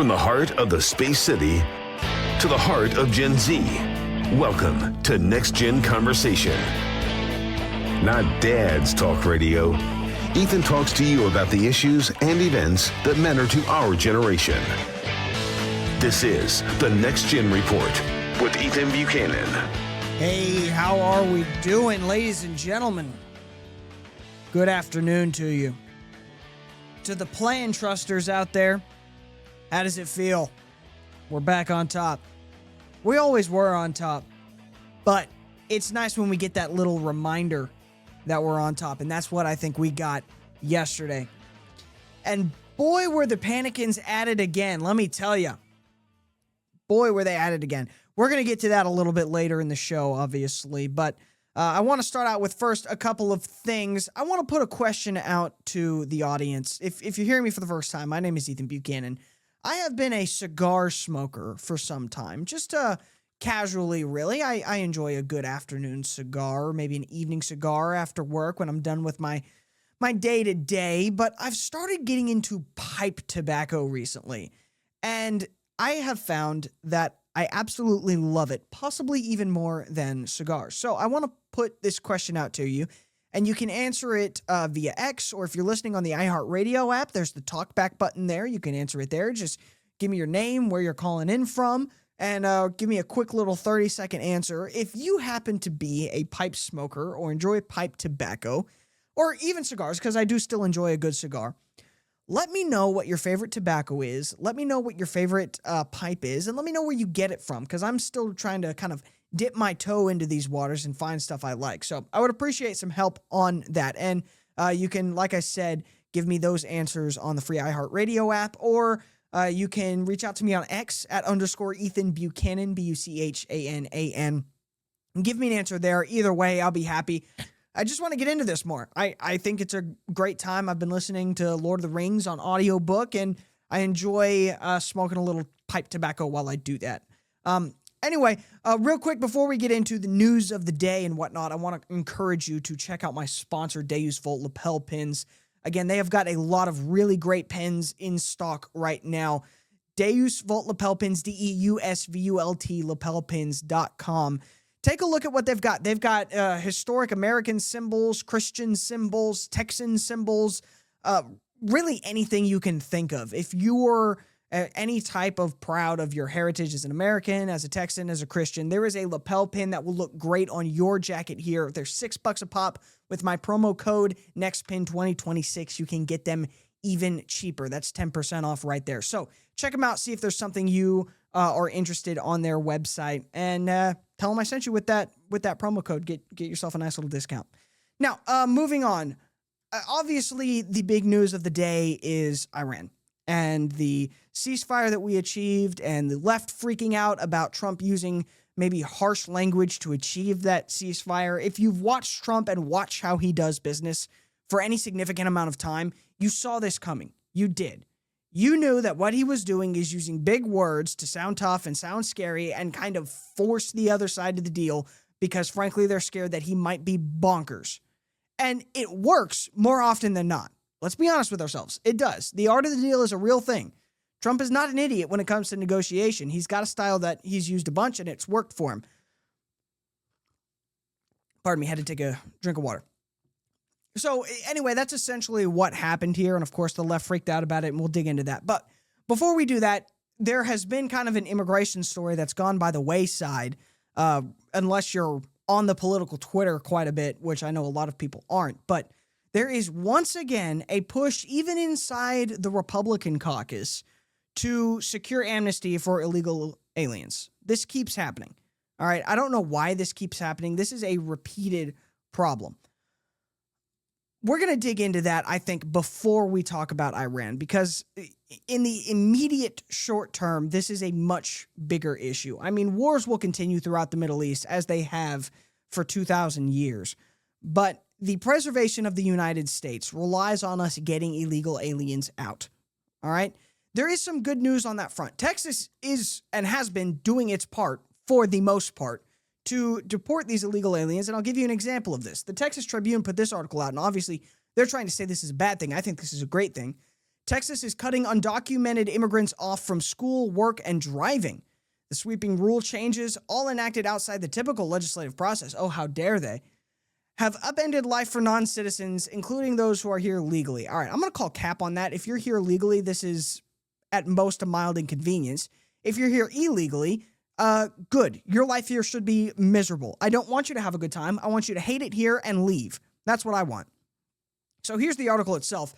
From the heart of the Space City to the heart of Gen Z, welcome to Next Gen Conversation. Not Dad's Talk Radio. Ethan talks to you about the issues and events that matter to our generation. This is the Next Gen Report with Ethan Buchanan. Hey, how are we doing, ladies and gentlemen? Good afternoon to you. To the plan trusters out there, how does it feel? We're back on top. We always were on top, but it's nice when we get that little reminder that we're on top, and that's what I think we got yesterday. And boy, were the Panicans at it again, let me tell you. Boy, were they at it again. We're going to get to that a little bit later in the show, obviously, but I want to start out with first a couple of things. I want to put a question out to the audience. If you're hearing me for the first time, my name is Ethan Buchanan. I have been a cigar smoker for some time, just casually, really. I enjoy a good afternoon cigar, maybe an evening cigar after work when I'm done with my day-to-day, but I've started getting into pipe tobacco recently, and I have found that I absolutely love it, possibly even more than cigars. So I want to put this question out to you, and you can answer it via X, or if you're listening on the iHeartRadio app, there's the talkback button there. You can answer it there. Just give me your name, where you're calling in from, and give me a quick little 30-second answer. If you happen to be a pipe smoker or enjoy pipe tobacco, or even cigars, because I do still enjoy a good cigar, let me know what your favorite tobacco is. Let me know what your favorite pipe is, and let me know where you get it from, because I'm still trying to kind of dip my toe into these waters and find stuff I like. So I would appreciate some help on that. And you can, like I said, give me those answers on the free iHeartRadio app, or you can reach out to me on X at _Ethan Buchanan, Buchanan, and give me an answer there. Either way, I'll be happy. I just want to get into this more. I think it's a great time. I've been listening to Lord of the Rings on audiobook, and I enjoy smoking a little pipe tobacco while I do that. Anyway, real quick, before we get into the news of the day and whatnot, I want to encourage you to check out my sponsor, Deus Volt lapel pins. Again, they have got a lot of really great pins in stock right now. Deus Volt lapel pins, DEUSVULT lapelpins.com. Take a look at what they've got. They've got historic American symbols, Christian symbols, Texan symbols, really anything you can think of. If you're any type of proud of your heritage as an American, as a Texan, as a Christian, there is a lapel pin that will look great on your jacket here. They're $6 a pop. With my promo code NEXTPIN2026, you can get them even cheaper. That's 10% off right there. So check them out, see if there's something you are interested on their website, and tell them I sent you with that promo code. Get yourself a nice little discount. Now, moving on. Obviously, the big news of the day is Iran and the ceasefire that we achieved, and the left freaking out about Trump using maybe harsh language to achieve that ceasefire. If you've watched Trump and watched how he does business for any significant amount of time, you saw this coming. You did. You knew that what he was doing is using big words to sound tough and sound scary and kind of force the other side of the deal because, frankly, they're scared that he might be bonkers. And it works more often than not. Let's be honest with ourselves. It does. The art of the deal is a real thing. Trump is not an idiot when it comes to negotiation. He's got a style that he's used a bunch, and it's worked for him. Pardon me, had to take a drink of water. So anyway, that's essentially what happened here. And of course, the left freaked out about it, and we'll dig into that. But before we do that, there has been kind of an immigration story that's gone by the wayside, unless you're on the political Twitter quite a bit, which I know a lot of people aren't. But there is once again a push, even inside the Republican caucus, to secure amnesty for illegal aliens. This keeps happening. All right. I don't know why this keeps happening. This is a repeated problem. We're going to dig into that, I think, before we talk about Iran, because in the immediate short term, this is a much bigger issue. I mean, wars will continue throughout the Middle East as they have for 2,000 years. But the preservation of the United States relies on us getting illegal aliens out. All right? There is some good news on that front. Texas is and has been doing its part, for the most part, to deport these illegal aliens, and I'll give you an example of this. The Texas Tribune put this article out, and obviously they're trying to say this is a bad thing. I think this is a great thing. Texas is cutting undocumented immigrants off from school, work, and driving. The sweeping rule changes, all enacted outside the typical legislative process, oh, how dare they, have upended life for non-citizens, including those who are here legally. All right, I'm going to call cap on that. If you're here legally, this is at most a mild inconvenience. If you're here illegally, good. Your life here should be miserable. I don't want you to have a good time. I want you to hate it here and leave. That's what I want. So here's the article itself.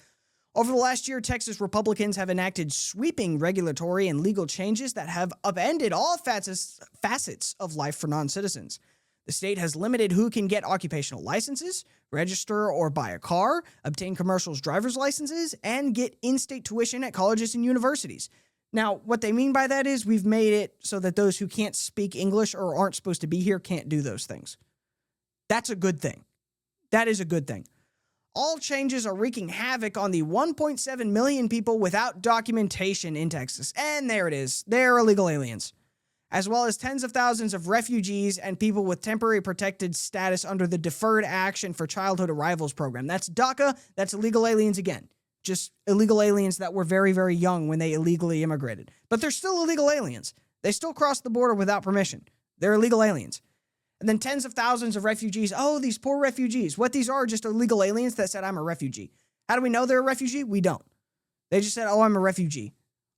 Over the last year, Texas Republicans have enacted sweeping regulatory and legal changes that have upended all facets of life for non-citizens. The state has limited who can get occupational licenses, register or buy a car, obtain commercial driver's licenses, and get in-state tuition at colleges and universities. Now, what they mean by that is we've made it so that those who can't speak English or aren't supposed to be here can't do those things. That's a good thing. That is a good thing. All changes are wreaking havoc on the 1.7 million people without documentation in Texas. And there it is. They're illegal aliens, as well as tens of thousands of refugees and people with temporary protected status under the Deferred Action for Childhood Arrivals program. That's DACA. That's illegal aliens again. Just illegal aliens that were very, very young when they illegally immigrated. But they're still illegal aliens. They still crossed the border without permission. They're illegal aliens. And then tens of thousands of refugees. Oh, these poor refugees. What these are just illegal aliens that said, I'm a refugee. How do we know they're a refugee? We don't. They just said, oh, I'm a refugee.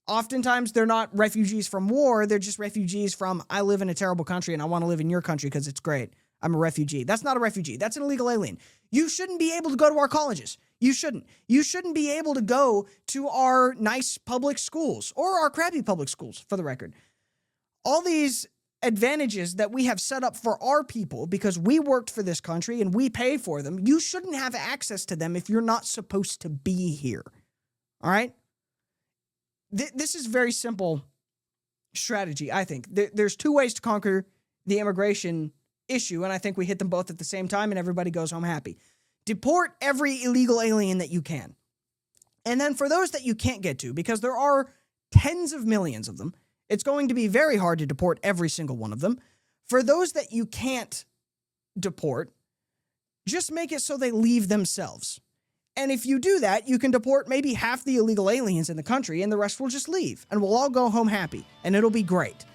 Oftentimes, they're not refugees from war. They're just refugees from, I live in a terrible country and I want to live in your country because it's great. I'm a refugee. That's not a refugee. That's an illegal alien. You shouldn't be able to go to our colleges. You shouldn't. You shouldn't be able to go to our nice public schools or our crappy public schools, for the record. All these advantages that we have set up for our people because we worked for this country and we pay for them, you shouldn't have access to them if you're not supposed to be here. All right? This is very simple strategy, I think. There's two ways to conquer the immigration issue, and I think we hit them both at the same time and everybody goes home happy. Deport every illegal alien that you can. And then for those that you can't get to, because there are tens of millions of them, it's going to be very hard to deport every single one of them. For those that you can't deport, just make it so they leave themselves. And if you do that, you can deport maybe half the illegal aliens in the country and the rest will just leave. And we'll all go home happy. And it'll be great.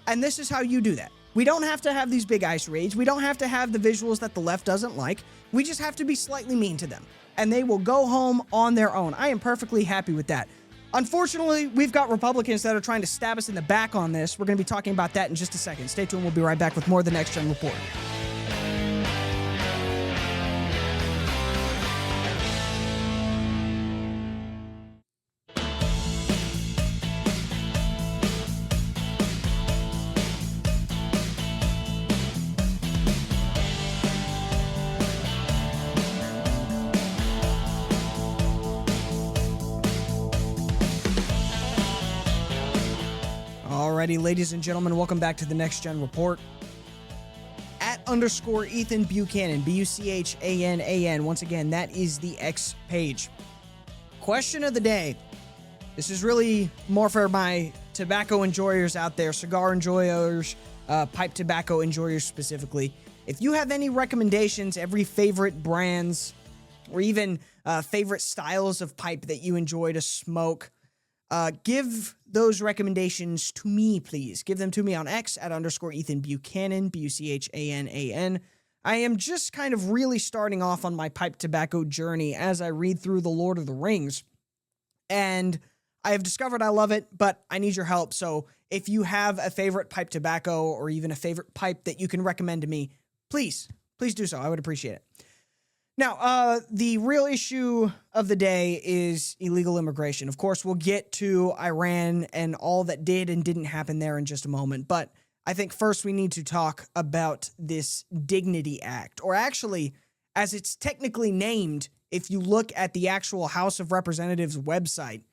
And this is how you do that. We don't have to have these big ice raids. We don't have to have the visuals that the left doesn't like. We just have to be slightly mean to them. And they will go home on their own. I am perfectly happy with that. Unfortunately, we've got Republicans that are trying to stab us in the back on this. We're going to be talking about that in just a second. Stay tuned. We'll be right back with more of the Next Gen Report. Alrighty, ladies and gentlemen, welcome back to the Next Gen Report. @ Ethan Buchanan, Buchanan. Once again, that is the X page. Question of the day. This is really more for my tobacco enjoyers out there, cigar enjoyers, pipe tobacco enjoyers specifically. If you have any recommendations, every favorite brands, or even favorite styles of pipe that you enjoy to smoke, give those recommendations to me, please. Give them to me on X @ Ethan Buchanan, Buchanan. I am just kind of really starting off on my pipe tobacco journey as I read through The Lord of the Rings. And I have discovered I love it, but I need your help. So if you have a favorite pipe tobacco or even a favorite pipe that you can recommend to me, please do so. I would appreciate it. Now, the real issue of the day is illegal immigration. Of course, we'll get to Iran and all that did and didn't happen there in just a moment. But I think first we need to talk about this Dignity Act, or actually, as it's technically named, if you look at the actual House of Representatives website,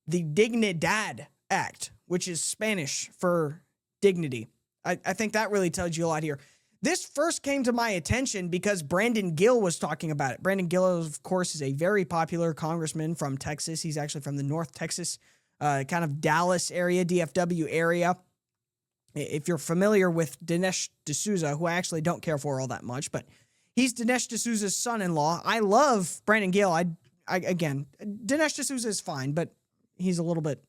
the Dignidad Act, which is Spanish for dignity. I think that really tells you a lot here. This first came to my attention because Brandon Gill was talking about it. Brandon Gill, of course, is a very popular congressman from Texas. He's actually from the North Texas, kind of Dallas area, DFW area. If you're familiar with Dinesh D'Souza, who I actually don't care for all that much, but he's Dinesh D'Souza's son-in-law. I love Brandon Gill. again, Dinesh D'Souza is fine, but he's a little bit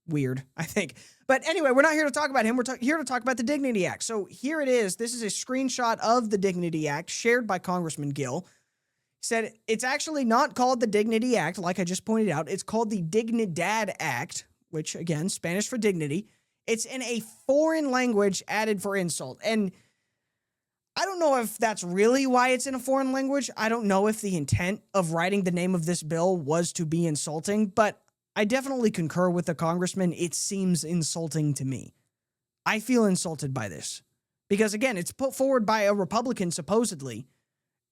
weird, I think. But anyway, we're not here to talk about him. We're here to talk about the Dignity Act. So here it is. This is a screenshot of the Dignity Act shared by Congressman Gill. He said it's actually not called the Dignity Act, like I just pointed out. It's called the Dignidad Act, which, again, Spanish for dignity. It's in a foreign language added for insult. And I don't know if that's really why it's in a foreign language. I don't know if the intent of writing the name of this bill was to be insulting, but I definitely concur with the congressman. It seems insulting to me. I feel insulted by this because, again, it's put forward by a Republican, supposedly,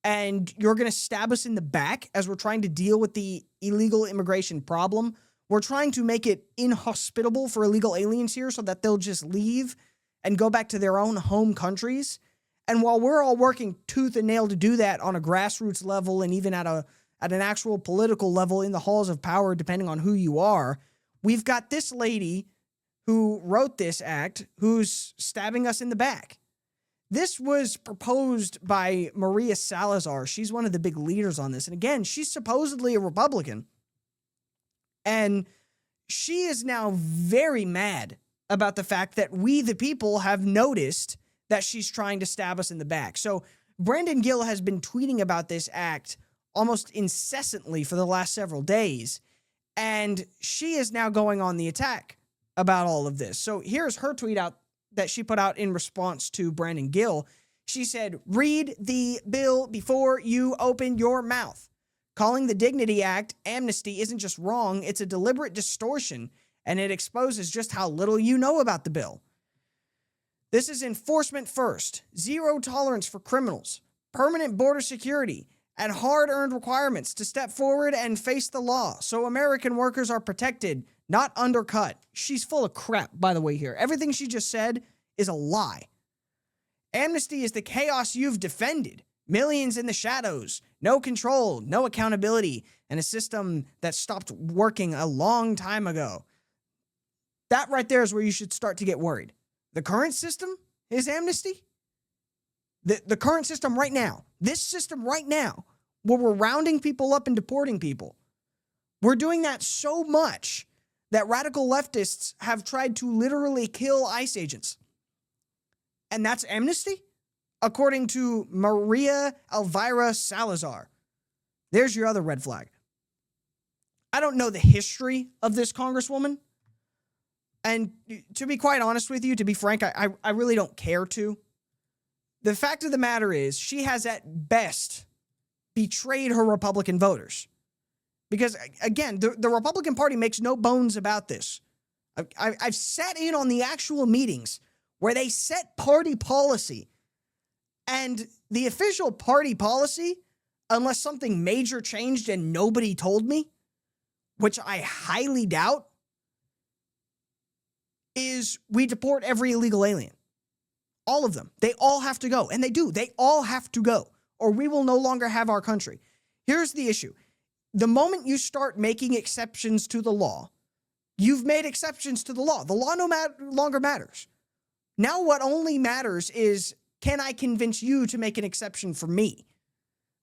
and you're going to stab us in the back as we're trying to deal with the illegal immigration problem. We're trying to make it inhospitable for illegal aliens here so that they'll just leave and go back to their own home countries. And while we're all working tooth and nail to do that on a grassroots level and even at an actual political level in the halls of power, depending on who you are, we've got this lady who wrote this act who's stabbing us in the back. This was proposed by Maria Salazar. She's one of the big leaders on this. And again, she's supposedly a Republican. And she is now very mad about the fact that we, the people, have noticed that she's trying to stab us in the back. So Brandon Gill has been tweeting about this act almost incessantly for the last several days. And she is now going on the attack about all of this. So here's her tweet out that she put out in response to Brandon Gill. She said, "Read the bill before you open your mouth. Calling the Dignity Act amnesty isn't just wrong, it's a deliberate distortion, and it exposes just how little you know about the bill. This is enforcement first, zero tolerance for criminals, permanent border security, and hard-earned requirements to step forward and face the law so American workers are protected, not undercut." She's full of crap, by the way, here. Everything she just said is a lie. "Amnesty is the chaos you've defended. Millions in the shadows, no control, no accountability, and a system that stopped working a long time ago." That right there is where you should start to get worried. The current system is amnesty? The current system right now, this system right now, where we're rounding people up and deporting people, we're doing that so much that radical leftists have tried to literally kill ICE agents. And that's amnesty? According to Maria Elvira Salazar. There's your other red flag. I don't know the history of this congresswoman. And to be quite honest with you, to be frank, I really don't care to. The fact of the matter is, she has at best betrayed her Republican voters. Because, again, the Republican Party makes no bones about this. I've sat in on the actual meetings where they set party policy. And the official party policy, unless something major changed and nobody told me, which I highly doubt, is we deport every illegal alien. All of them. They all have to go. And they do. They all have to go. Or we will no longer have our country. Here's the issue. The moment you start making exceptions to the law, you've made exceptions to the law. The law no longer matters. Now what only matters is, can I convince you to make an exception for me?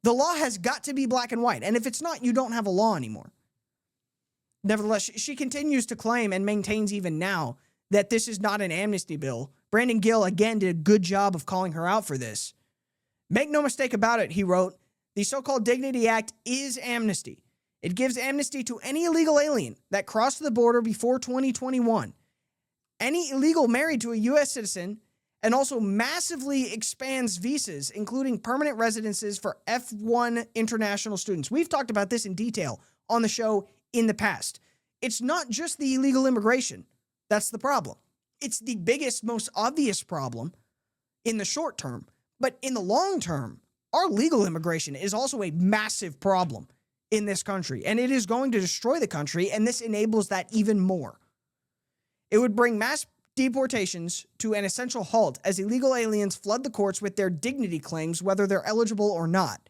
The law has got to be black and white. And if it's not, you don't have a law anymore. Nevertheless, she continues to claim and maintains even now that this is not an amnesty bill. Brandon Gill, again, did a good job of calling her out for this. "Make no mistake about it," he wrote, "the so-called Dignity Act is amnesty. It gives amnesty to any illegal alien that crossed the border before 2021, any illegal married to a U.S. citizen, and also massively expands visas, including permanent residences for F1 international students." We've talked about this in detail on the show in the past. It's not just the illegal immigration that's the problem. It's the biggest, most obvious problem in the short term. But in the long term, our legal immigration is also a massive problem in this country, and it is going to destroy the country, and this enables that even more. It would bring mass deportations to an essential halt as illegal aliens flood the courts with their dignity claims, whether they're eligible or not.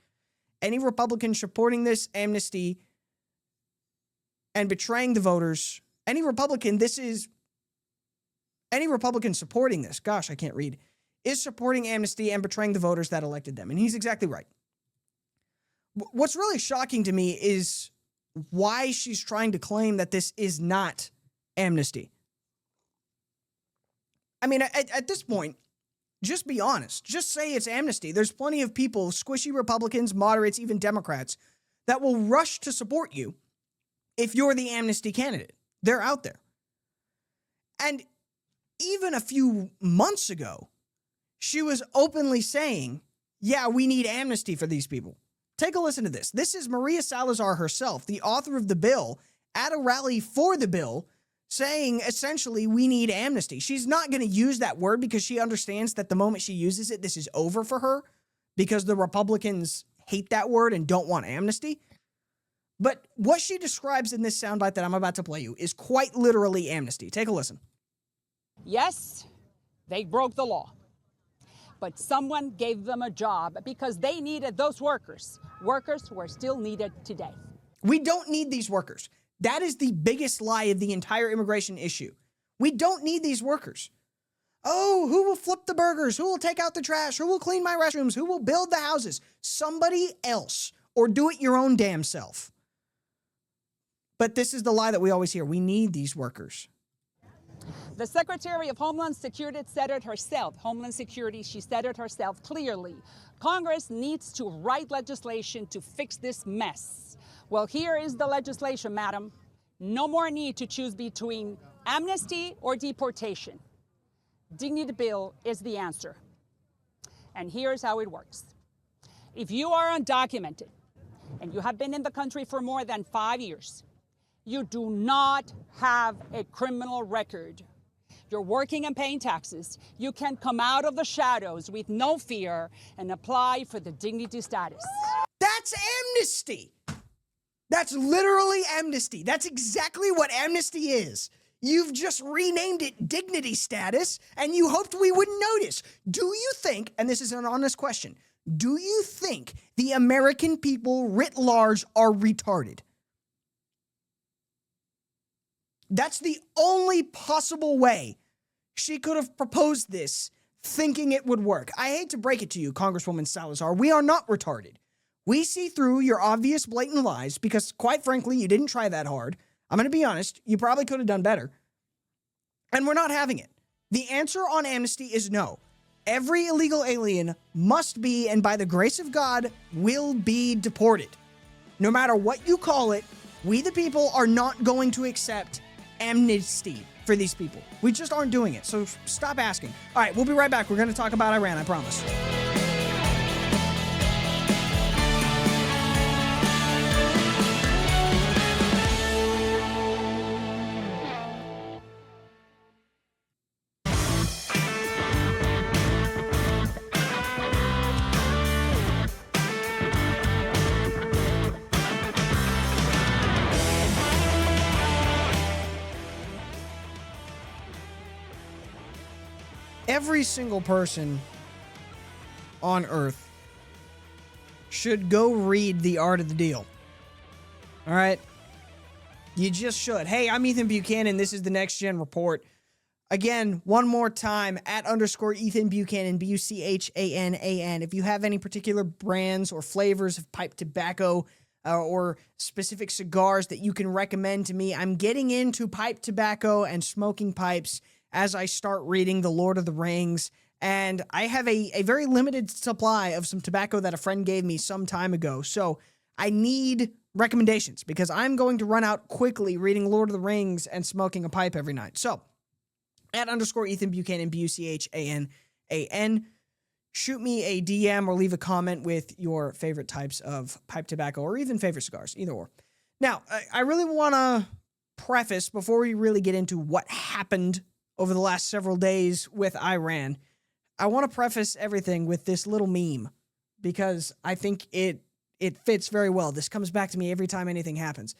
Any Republican supporting this amnesty and betraying the voters, any Republican supporting this, gosh, I can't read, is supporting amnesty and betraying the voters that elected them. And he's exactly right. What's really shocking to me is why she's trying to claim that this is not amnesty. I mean, at this point, just be honest. Just say it's amnesty. There's plenty of people, squishy Republicans, moderates, even Democrats, that will rush to support you if you're the amnesty candidate. They're out there. And even a few months ago, she was openly saying, yeah, we need amnesty for these people. Take a listen to this. This is Maria Salazar herself, the author of the bill, at a rally for the bill, saying essentially we need amnesty. She's not going to use that word because she understands that the moment she uses it, this is over for her because the Republicans hate that word and don't want amnesty. But what she describes in this soundbite that I'm about to play you is quite literally amnesty. Take a listen. Yes, they broke the law, but someone gave them a job because they needed those workers. Workers who are still needed today. We don't need these workers. That is the biggest lie of the entire immigration issue. We don't need these workers. Oh, who will flip the burgers? Who will take out the trash? Who will clean my restrooms? Who will build the houses? Somebody else, or do it your own damn self. But this is the lie that we always hear. We need these workers. The Secretary of Homeland Security said it herself. She said it herself clearly. Congress needs to write legislation to fix this mess. Well, here is the legislation, madam. No more need to choose between amnesty or deportation. Dignity Bill is the answer. And here's how it works. If you are undocumented and you have been in the country for more than 5 years, you do not have a criminal record, you're working and paying taxes, you can come out of the shadows with no fear and apply for the dignity status. That's amnesty. That's literally amnesty. That's exactly what amnesty is. You've just renamed it dignity status, and you hoped we wouldn't notice. Do you think, and this is an honest question, do you think the American people writ large are retarded? That's the only possible way she could have proposed this, thinking it would work. I hate to break it to you, Congresswoman Salazar. We are not retarded. We see through your obvious blatant lies because, quite frankly, you didn't try that hard. I'm going to be honest. You probably could have done better. And we're not having it. The answer on amnesty is no. Every illegal alien must be, and by the grace of God, will be deported. No matter what you call it, we the people are not going to accept amnesty for these people. We just aren't doing it. So stop asking. All right, we'll be right back. We're going to talk about Iran, I promise. Every single person on Earth should go read The Art of the Deal. All right? You just should. Hey, I'm Ethan Buchanan. This is the Next Gen Report. Again, one more time, @_Ethan Buchanan, Buchanan. If you have any particular brands or flavors of pipe tobacco or specific cigars that you can recommend to me, I'm getting into pipe tobacco and smoking pipes as I start reading The Lord of the Rings. And I have a very limited supply of some tobacco that a friend gave me some time ago. So I need recommendations because I'm going to run out quickly reading Lord of the Rings and smoking a pipe every night. So @_Ethan Buchanan, Buchanan. Shoot me a DM or leave a comment with your favorite types of pipe tobacco or even favorite cigars, either or. Now, I really want to preface, before we really get into what happened over the last several days with Iran, I want to preface everything with this little meme because I think it fits very well. This comes back to me every time anything happens.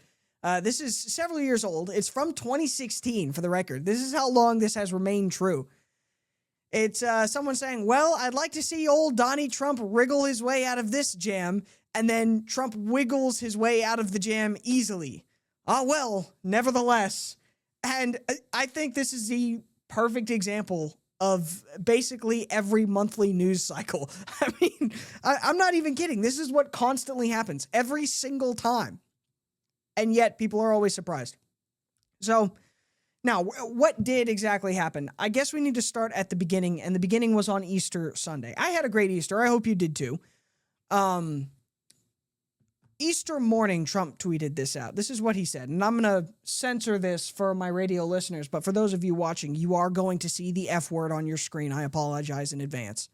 This is several years old. It's from 2016, for the record. This is how long this has remained true. It's someone saying, well, I'd like to see old Donnie Trump wriggle his way out of this jam, and then Trump wiggles his way out of the jam easily. Ah, well, nevertheless. And I think this is the perfect example of basically every monthly news cycle. I mean, I'm not even kidding. This is what constantly happens every single time. And yet people are always surprised. So now, what did exactly happen? I guess we need to start at the beginning, and the beginning was on Easter Sunday. I had a great Easter. I hope you did too. Easter morning, Trump tweeted this out. This is what he said, and I'm going to censor this for my radio listeners, but for those of you watching, you are going to see the F word on your screen. I apologize in advance.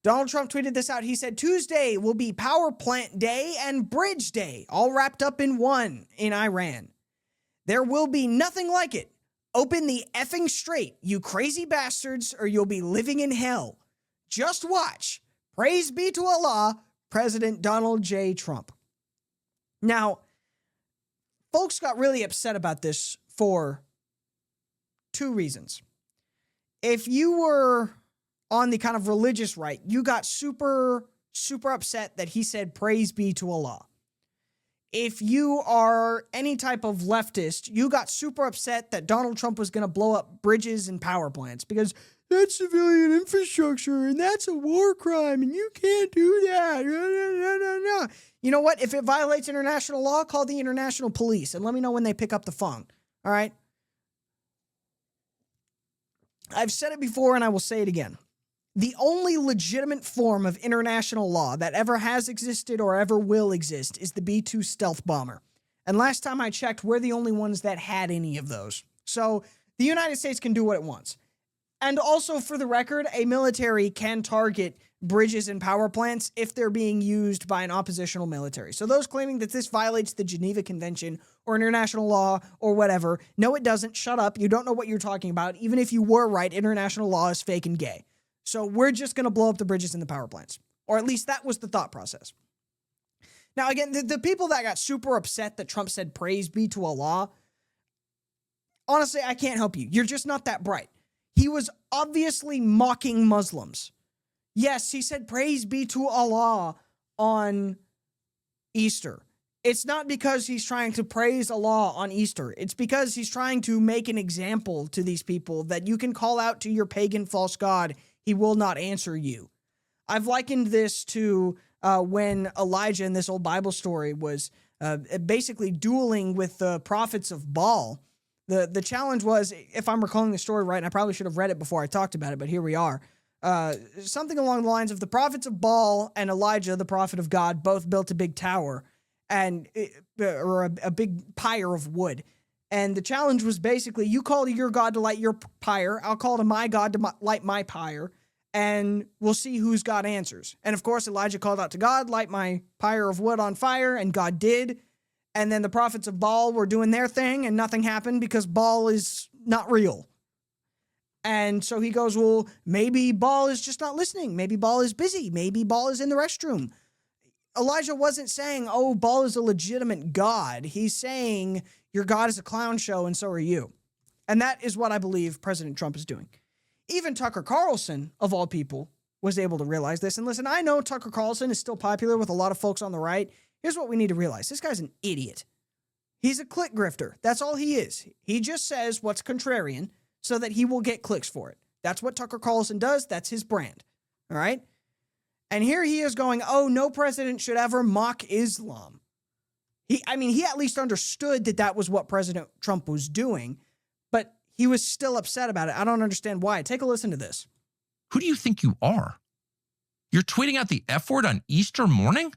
Donald Trump tweeted this out. He said, Tuesday will be Power Plant Day and Bridge Day, all wrapped up in one in Iran. There will be nothing like it. Open the effing straight, you crazy bastards, or you'll be living in hell. Just watch. Praise be to Allah, President Donald J. Trump. Now, folks got really upset about this for two reasons. If you were on the kind of religious right, you got super upset that he said, praise be to Allah. If you are any type of leftist, you got super upset that Donald Trump was going to blow up bridges and power plants because that's civilian infrastructure and that's a war crime and you can't do that. No. You know what? If it violates international law, call the international police and let me know when they pick up the phone. All right? I've said it before and I will say it again. The only legitimate form of international law that ever has existed or ever will exist is the B-2 stealth bomber. And last time I checked, we're the only ones that had any of those. So the United States can do what it wants. And also, for the record, a military can target bridges and power plants if they're being used by an oppositional military. So those claiming that this violates the Geneva Convention or international law or whatever, no, it doesn't. Shut up. You don't know what you're talking about. Even if you were right, international law is fake and gay. So we're just going to blow up the bridges and the power plants. Or at least that was the thought process. Now, again, the people that got super upset that Trump said, praise be to Allah, honestly, I can't help you. You're just not that bright. He was obviously mocking Muslims. Yes, he said, praise be to Allah on Easter. It's not because he's trying to praise Allah on Easter. It's because he's trying to make an example to these people that you can call out to your pagan false god. He will not answer you. I've likened this to when Elijah in this old Bible story was basically dueling with the prophets of Baal. The challenge was, if I'm recalling the story right, and I probably should have read it before I talked about it, but here we are. Something along the lines of the prophets of Baal and Elijah, the prophet of God, both built a big tower or a big pyre of wood. And the challenge was basically, you call to your God to light your pyre, I'll call to my God to light my pyre, and we'll see whose God answers. And of course, Elijah called out to God, light my pyre of wood on fire, and God did. And then the prophets of Baal were doing their thing, and nothing happened because Baal is not real. And so he goes, well, maybe Baal is just not listening. Maybe Baal is busy. Maybe Baal is in the restroom. Elijah wasn't saying, oh, Baal is a legitimate God. He's saying your God is a clown show and so are you. And that is what I believe President Trump is doing. Even Tucker Carlson, of all people, was able to realize this. And listen, I know Tucker Carlson is still popular with a lot of folks on the right. Here's what we need to realize. This guy's an idiot. He's a click grifter. That's all he is. He just says what's contrarian so that he will get clicks for it. That's what Tucker Carlson does. That's his brand. All right? And here he is going, oh, no president should ever mock Islam. He at least understood that that was what President Trump was doing, but he was still upset about it. I don't understand why. Take a listen to this. Who do you think you are? You're tweeting out the F word on Easter morning?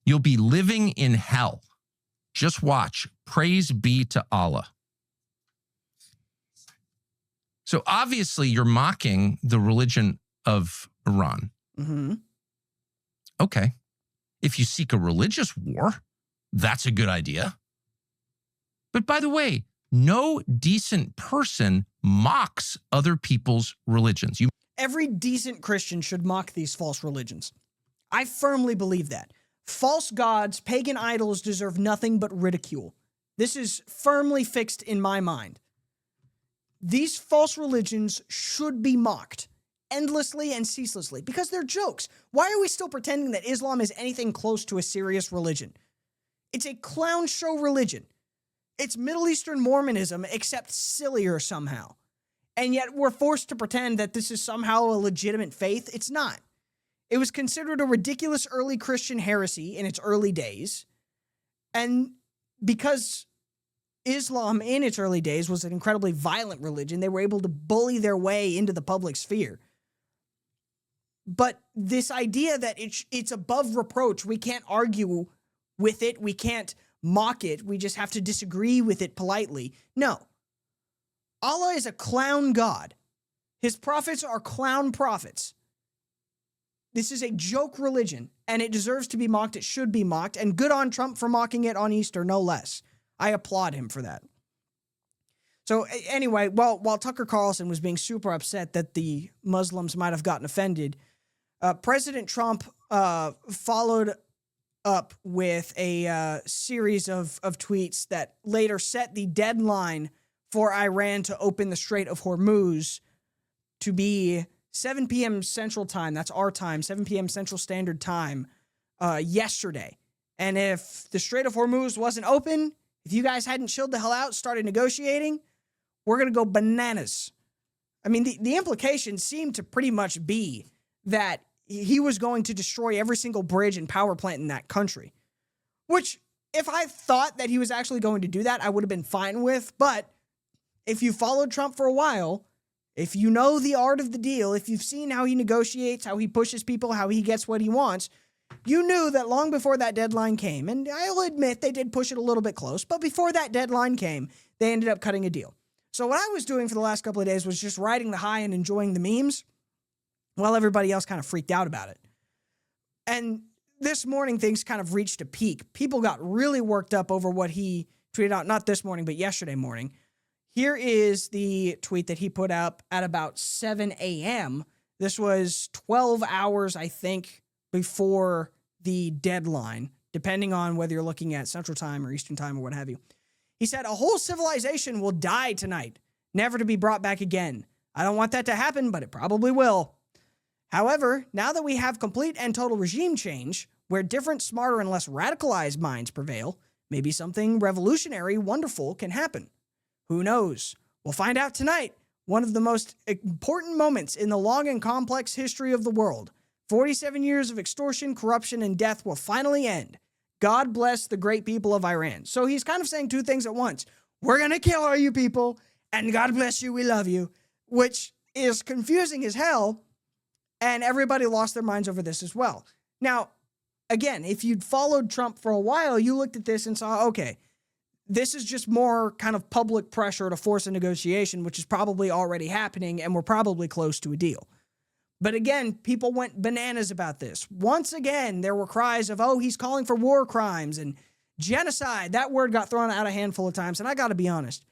You'll be living in hell. Just watch. Praise be to Allah. So obviously you're mocking the religion of Iran. Mm-hmm. Okay. If you seek a religious war, that's a good idea. But by the way, no decent person mocks other people's religions. Every decent Christian should mock these false religions. I firmly believe that. False gods, pagan idols deserve nothing but ridicule. This is firmly fixed in my mind. These false religions should be mocked endlessly and ceaselessly because they're jokes. Why are we still pretending that Islam is anything close to a serious religion? It's a clown show religion. It's Middle Eastern Mormonism, except sillier somehow. And yet we're forced to pretend that this is somehow a legitimate faith. It's not. It was considered a ridiculous early Christian heresy in its early days. And because Islam in its early days was an incredibly violent religion, they were able to bully their way into the public sphere. But this idea that it's above reproach, we can't argue with it, we can't mock it, we just have to disagree with it politely. No. Allah is a clown god. His prophets are clown prophets. This is a joke religion, and it deserves to be mocked. It should be mocked, and good on Trump for mocking it on Easter, no less. I applaud him for that. So anyway, while Tucker Carlson was being super upset that the Muslims might have gotten offended, President Trump followed up with a series of tweets that later set the deadline for Iran to open the Strait of Hormuz to be 7 p.m. Central Time. That's our time, 7 p.m. Central Standard Time yesterday. And if the Strait of Hormuz wasn't open, if you guys hadn't chilled the hell out, started negotiating, we're going to go bananas. I mean, the implications seem to pretty much be that he was going to destroy every single bridge and power plant in that country, which if I thought that he was actually going to do that, I would have been fine with. But if you followed Trump for a while, if you know the art of the deal, if you've seen how he negotiates, how he pushes people, how he gets what he wants, you knew that long before that deadline came, and I'll admit they did push it a little bit close, but before that deadline came, they ended up cutting a deal. So what I was doing for the last couple of days was just riding the high and enjoying the memes while everybody else kind of freaked out about it. And this morning, things kind of reached a peak. People got really worked up over what he tweeted out, not this morning, but yesterday morning. Here is the tweet that he put up at about 7 a.m. This was 12 hours, I think, before the deadline, depending on whether you're looking at Central Time or Eastern Time or what have you. He said, "A whole civilization will die tonight, never to be brought back again. I don't want that to happen, but it probably will. However, now that we have complete and total regime change, where different, smarter, and less radicalized minds prevail, maybe something revolutionary, wonderful can happen. Who knows? We'll find out tonight. One of the most important moments in the long and complex history of the world. 47 years of extortion, corruption, and death will finally end. God bless the great people of Iran." So he's kind of saying two things at once. We're going to kill all you people, and God bless you, we love you, which is confusing as hell, and everybody lost their minds over this as well. Now, again, if you'd followed Trump for a while, you looked at this and saw, okay, this is just more kind of public pressure to force a negotiation, which is probably already happening, and we're probably close to a deal. But again, people went bananas about this. Once again, there were cries of, oh, he's calling for war crimes and genocide. That word got thrown out a handful of times, and I got to be honest,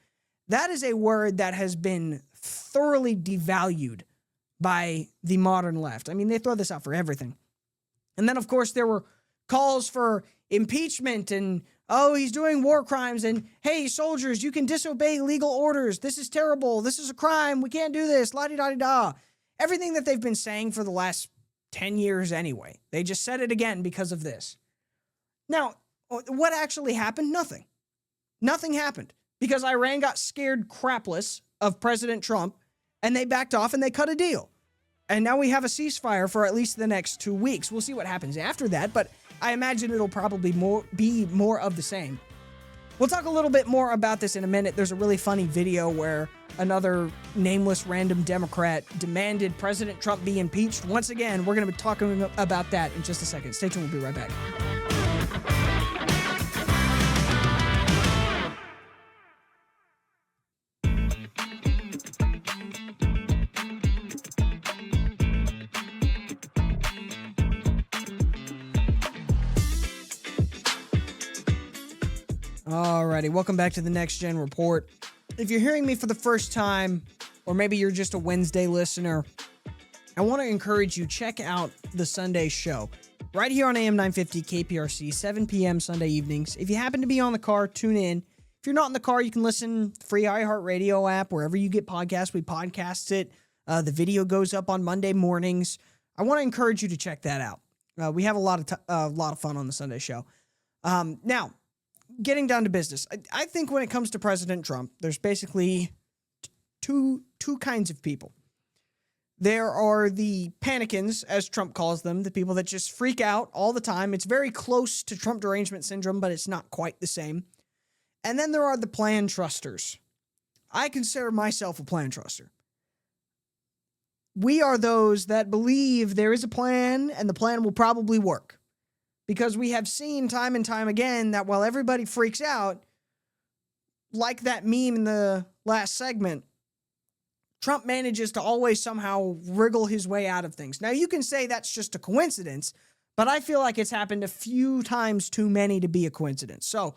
that is a word that has been thoroughly devalued by the modern left. I mean, they throw this out for everything. And then, of course, there were calls for impeachment and, oh, he's doing war crimes, and, hey, soldiers, you can disobey legal orders. This is terrible. This is a crime. We can't do this. La-di-da-di-da. Everything that they've been saying for the last 10 years anyway. They just said it again because of this. Now, what actually happened? Nothing. Nothing happened because Iran got scared crapless of President Trump, and they backed off and they cut a deal. And now we have a ceasefire for at least the next 2 weeks. We'll see what happens after that, but I imagine it'll probably be more of the same. We'll talk a little bit more about this in a minute. There's a really funny video where another nameless random Democrat demanded President Trump be impeached. Once again, we're going to be talking about that in just a second. Stay tuned. We'll be right back. Alrighty, welcome back to the Next Gen Report. If you're hearing me for the first time, or maybe you're just a Wednesday listener, I want to encourage you, check out the Sunday show. Right here on AM 950 KPRC, 7 p.m. Sunday evenings. If you happen to be on the car, tune in. If you're not in the car, you can listen free iHeartRadio app, wherever you get podcasts. We podcast it. The video goes up on Monday mornings. I want to encourage you to check that out. We have a lot of fun on the Sunday show. Now, getting down to business, I think when it comes to President Trump, there's basically two kinds of people. There are the panicans, as Trump calls them, the people that just freak out all the time. It's very close to Trump derangement syndrome, but it's not quite the same. And then there are the plan trusters. I consider myself a plan truster. We are those that believe there is a plan and the plan will probably work. Because we have seen time and time again that while everybody freaks out, like that meme in the last segment, Trump manages to always somehow wriggle his way out of things. Now, you can say that's just a coincidence, but I feel like it's happened a few times too many to be a coincidence. So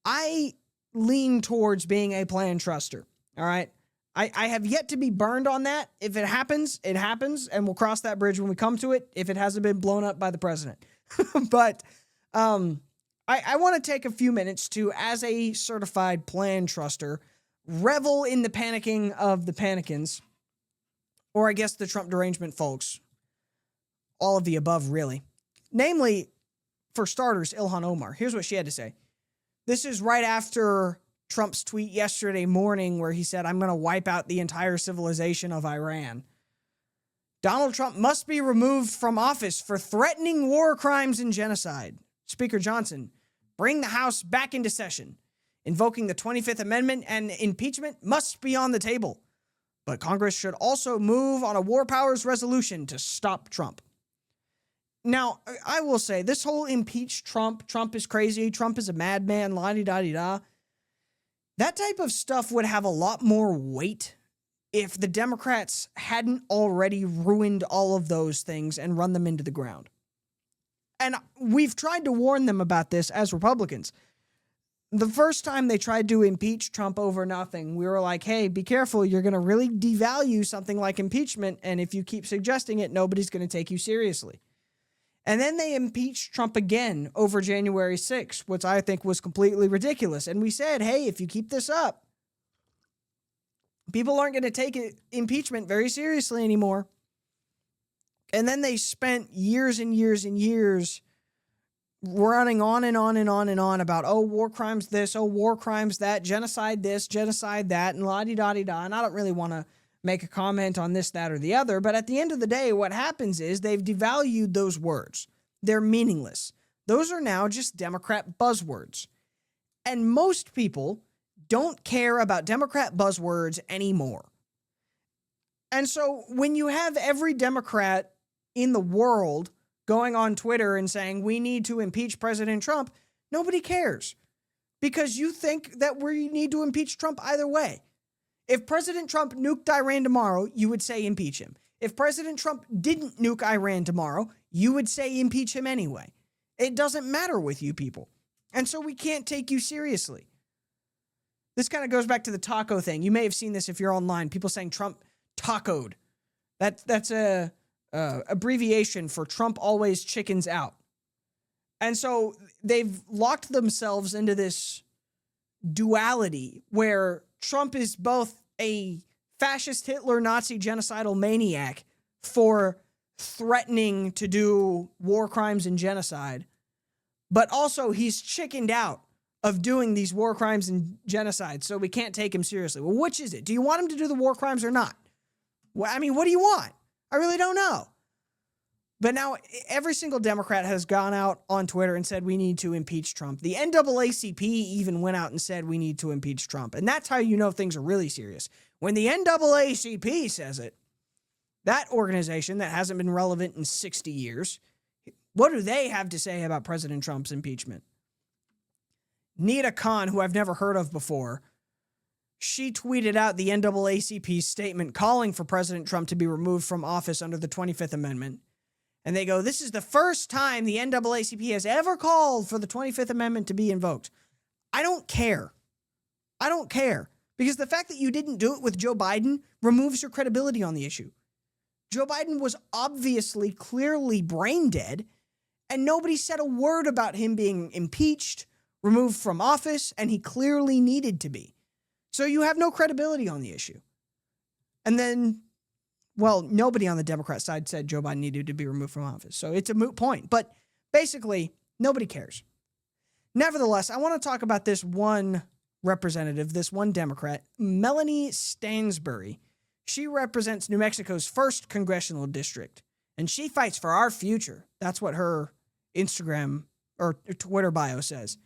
I lean towards being a plan truster, all right? I have yet to be burned on that. If it happens, and we'll cross that bridge when we come to it, if it hasn't been blown up by the president. But I want to take a few minutes to, as a certified plan truster, revel in the panicking of the panicans, or I guess the Trump derangement folks. All of the above, really. Namely, for starters, Ilhan Omar. Here's what she had to say. This is right after Trump's tweet yesterday morning where he said, I'm going to wipe out the entire civilization of Iran. Donald Trump must be removed from office for threatening war crimes and genocide. Speaker Johnson, bring the House back into session. Invoking the 25th Amendment and impeachment must be on the table. But Congress should also move on a war powers resolution to stop Trump. Now, I will say, this whole impeach Trump is crazy, Trump is a madman, la-di-da-di-da, that type of stuff would have a lot more weight if the Democrats hadn't already ruined all of those things and run them into the ground. And we've tried to warn them about this as Republicans. The first time they tried to impeach Trump over nothing, we were like, hey, be careful. You're going to really devalue something like impeachment. And if you keep suggesting it, nobody's going to take you seriously. And then they impeached Trump again over January 6th, which I think was completely ridiculous. And we said, hey, if you keep this up, people aren't going to take impeachment very seriously anymore. And then they spent years and years and years running on and on and on and on about, oh, war crimes this, oh, war crimes that, genocide this, genocide that, and la-di-da-di-da. And I don't really want to make a comment on this, that, or the other. But at the end of the day, what happens is they've devalued those words. They're meaningless. Those are now just Democrat buzzwords. And most people don't care about Democrat buzzwords anymore. And so when you have every Democrat in the world going on Twitter and saying, we need to impeach President Trump, nobody cares. Because you think that we need to impeach Trump either way. If President Trump nuked Iran tomorrow, you would say impeach him. If President Trump didn't nuke Iran tomorrow, you would say impeach him anyway. It doesn't matter with you people. And so we can't take you seriously. This kind of goes back to the taco thing. You may have seen this if you're online. People saying Trump tacoed. That's a abbreviation for Trump always chickens out. And so they've locked themselves into this duality where Trump is both a fascist Hitler, Nazi, genocidal maniac for threatening to do war crimes and genocide, but also he's chickened out of doing these war crimes and genocide, so we can't take him seriously. Well, which is it? Do you want him to do the war crimes or not? Well, I mean, what do you want? I really don't know. But now every single Democrat has gone out on Twitter and said we need to impeach Trump. The NAACP even went out and said we need to impeach Trump. And that's how you know things are really serious. When the NAACP says it, that organization that hasn't been relevant in 60 years, what do they have to say about President Trump's impeachment? Nita Khan, who I've never heard of before, she tweeted out the NAACP's statement calling for President Trump to be removed from office under the 25th Amendment. And they go, this is the first time the NAACP has ever called for the 25th Amendment to be invoked. I don't care. I don't care. Because the fact that you didn't do it with Joe Biden removes your credibility on the issue. Joe Biden was obviously, clearly brain dead, and nobody said a word about him being impeached, removed from office, and he clearly needed to be. So you have no credibility on the issue. And then, well, nobody on the Democrat side said Joe Biden needed to be removed from office. So it's a moot point. But basically, nobody cares. Nevertheless, I want to talk about this one representative, this one Democrat, Melanie Stansbury. She represents New Mexico's 1st congressional district, and she fights for our future. That's what her Instagram or Twitter bio says.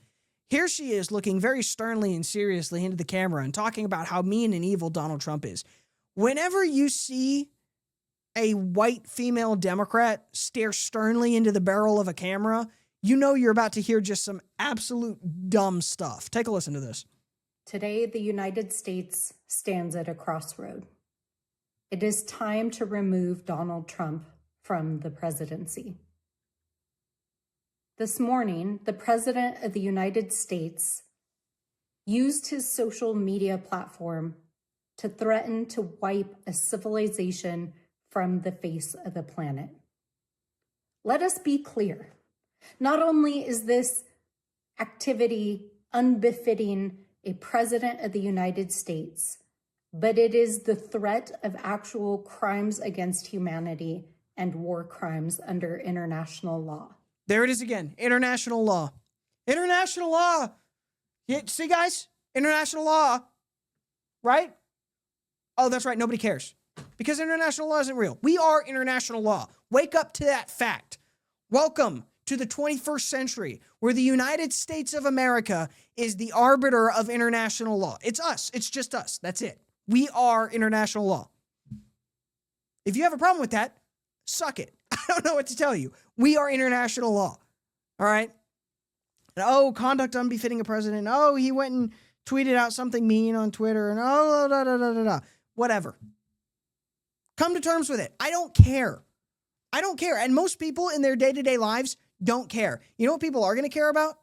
Here she is looking very sternly and seriously into the camera and talking about how mean and evil Donald Trump is. Whenever you see a white female Democrat stare sternly into the barrel of a camera, you know you're about to hear just some absolute dumb stuff. Take a listen to this. Today, the United States stands at a crossroad. It is time to remove Donald Trump from the presidency. This morning, the President of the United States used his social media platform to threaten to wipe a civilization from the face of the planet. Let us be clear. Not only is this activity unbefitting a president of the United States, but it is the threat of actual crimes against humanity and war crimes under international law. There it is again. International law. International law. See, guys? International law. Right? Oh, that's right. Nobody cares. Because international law isn't real. We are international law. Wake up to that fact. Welcome to the 21st century, where the United States of America is the arbiter of international law. It's us. It's just us. That's it. We are international law. If you have a problem with that, suck it. I don't know what to tell you. We are international law. All right? And, oh, conduct unbefitting a president. Oh, he went and tweeted out something mean on Twitter. And oh, da, da, da, da, da. Whatever. Come to terms with it. I don't care. I don't care. And most people in their day-to-day lives don't care. You know what people are going to care about?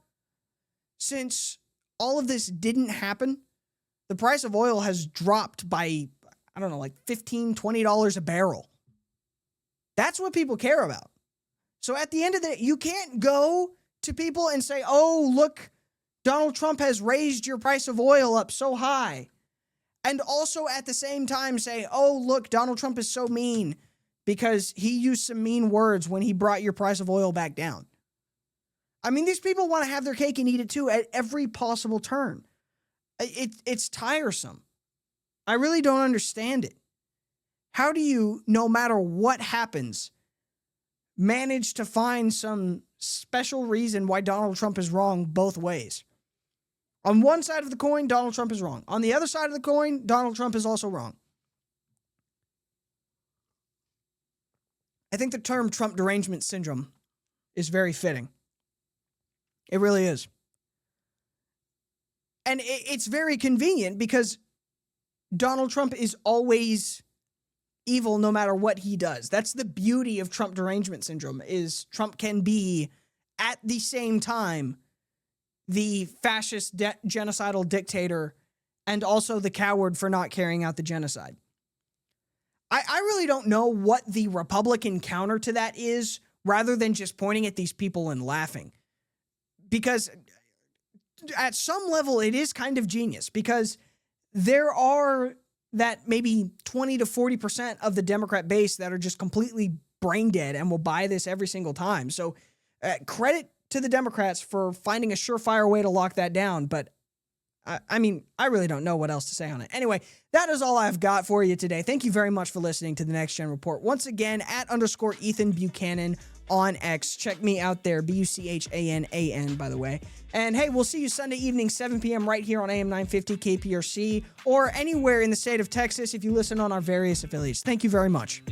Since all of this didn't happen, the price of oil has dropped by, I don't know, like $15, $20 a barrel. That's what people care about. So at the end of the day, you can't go to people and say, oh, look, Donald Trump has raised your price of oil up so high. And also at the same time say, oh, look, Donald Trump is so mean because he used some mean words when he brought your price of oil back down. I mean, these people want to have their cake and eat it too at every possible turn. It's tiresome. I really don't understand it. How do you, no matter what happens, manage to find some special reason why Donald Trump is wrong both ways? On one side of the coin, Donald Trump is wrong. On the other side of the coin, Donald Trump is also wrong. I think the term Trump derangement syndrome is very fitting. It really is. And it's very convenient because Donald Trump is always evil no matter what he does. That's the beauty of Trump derangement syndrome, is Trump can be at the same time the fascist genocidal dictator and also the coward for not carrying out the genocide. I really don't know what the Republican counter to that is, rather than just pointing at these people and laughing. Because at some level, it is kind of genius, because there are that maybe 20 to 40% of the Democrat base that are just completely brain dead and will buy this every single time. So credit to the Democrats for finding a surefire way to lock that down. But I mean, I really don't know what else to say on it. Anyway, that is all I've got for you today. Thank you very much for listening to the Next Gen Report. Once again, @ Ethan Buchanan on X. Check me out there, BUCHANAN, by the way. And hey, we'll see you Sunday evening, 7 p.m. right here on AM 950 KPRC, or anywhere in the state of Texas if you listen on our various affiliates. Thank you very much.